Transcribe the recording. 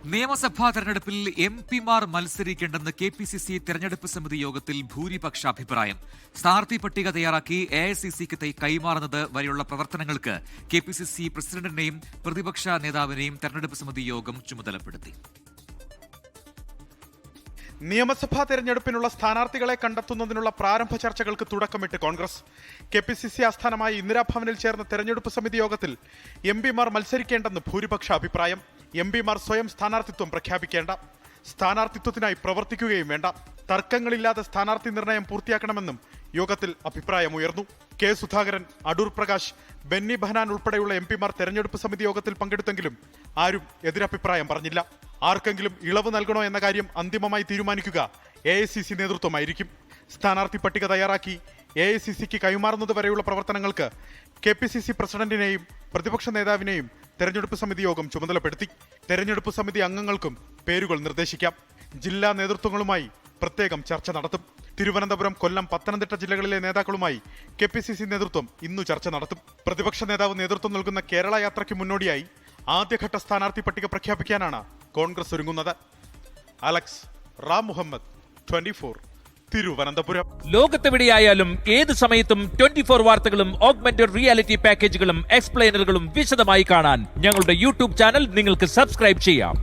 നിയമസഭാ തെരഞ്ഞെടുപ്പിൽ എംപിമാർ മത്സരിക്കേണ്ടെന്ന് കെപിസിസി തെരഞ്ഞെടുപ്പ് സമിതി യോഗത്തിൽ ഭൂരിപക്ഷ അഭിപ്രായം. സ്ഥാനാർത്ഥി പട്ടിക തയ്യാറാക്കി എഐസിസിക്ക് കൈമാറുന്നത് വരെയുള്ള പ്രവർത്തനങ്ങൾക്ക് കെപിസിസി പ്രസിഡന്റിനെയും പ്രതിപക്ഷ നേതാവിനെയും തെരഞ്ഞെടുപ്പ് സമിതി യോഗം ചുമതലപ്പെടുത്തി. നിയമസഭാ തെരഞ്ഞെടുപ്പിനുള്ള സ്ഥാനാർത്ഥികളെ കണ്ടെത്തുന്നതിനുള്ള പ്രാരംഭ ചർച്ചകൾക്ക് തുടക്കമിട്ട് കോൺഗ്രസ്. കെപിസിസി ആസ്ഥാനമായി ഇന്ദിരാഭവനിൽ ചേർന്ന തെരഞ്ഞെടുപ്പ് സമിതി യോഗത്തിൽ എംപിമാർ മത്സരിക്കേണ്ടെന്ന് ഭൂരിപക്ഷ അഭിപ്രായം. എംപിമാർ സ്വയം സ്ഥാനാർത്ഥിത്വം പ്രഖ്യാപിക്കേണ്ട, സ്ഥാനാർത്ഥിത്വത്തിനായി പ്രവർത്തിക്കുകയും വേണ്ട, തർക്കങ്ങളില്ലാതെ സ്ഥാനാർത്ഥി നിർണയം പൂർത്തിയാക്കണമെന്നും യോഗത്തിൽ അഭിപ്രായമുയർന്നു. കെ സുധാകരൻ, അടൂർ പ്രകാശ്, ബെന്നി ബെഹനാൻ ഉൾപ്പെടെയുള്ള എംപിമാർ തെരഞ്ഞെടുപ്പ് സമിതി യോഗത്തിൽ പങ്കെടുത്തെങ്കിലും ആരും എതിരഭിപ്രായം പറഞ്ഞില്ല. ആർക്കെങ്കിലും ഇളവ് നൽകണോ എന്ന കാര്യം അന്തിമമായി തീരുമാനിക്കുക എഐസിസി നേതൃത്വമായിരിക്കും. സ്ഥാനാർത്ഥി പട്ടിക തയ്യാറാക്കി എഐസിസിക്ക് കൈമാറുന്നത് വരെയുള്ള പ്രവർത്തനങ്ങൾക്ക് കെപിസിസി പ്രസിഡന്റിനെയും പ്രതിപക്ഷ നേതാവിനെയും തെരഞ്ഞെടുപ്പ് സമിതി യോഗം ചുമതലപ്പെടുത്തി. തെരഞ്ഞെടുപ്പ് സമിതി അംഗങ്ങൾക്കും പേരുകൾ നിർദ്ദേശിക്കാം. ജില്ലാ നേതൃത്വങ്ങളുമായി പ്രത്യേകം ചർച്ച നടത്തും. തിരുവനന്തപുരം, കൊല്ലം, പത്തനംതിട്ട ജില്ലകളിലെ നേതാക്കളുമായി കെപിസിസി നേതൃത്വം ഇന്നു ചർച്ച നടത്തും. പ്രതിപക്ഷ നേതാവ് നേതൃത്വം നൽകുന്ന കേരള യാത്രയ്ക്ക് മുന്നോടിയായി ആദ്യഘട്ട സ്ഥാനാർത്ഥി പട്ടിക പ്രഖ്യാപിക്കാനാണ് കോൺഗ്രസ് ഒരുങ്ങുന്നത്. അലക്സ് റാം മുഹമ്മദ്, 24, തിരുവനന്തപുരം. ലോകത്തെവിടെയായാലും ഏത് സമയത്തും 24 വാർത്തകളും ഓഗ്മെന്റഡ് റിയാലിറ്റി പാക്കേജുകളും എക്സ്പ്ലെയിനറുകളും വിശദമായി കാണാൻ ഞങ്ങളുടെ യൂട്യൂബ് ചാനൽ നിങ്ങൾക്ക് സബ്സ്ക്രൈബ് ചെയ്യാം.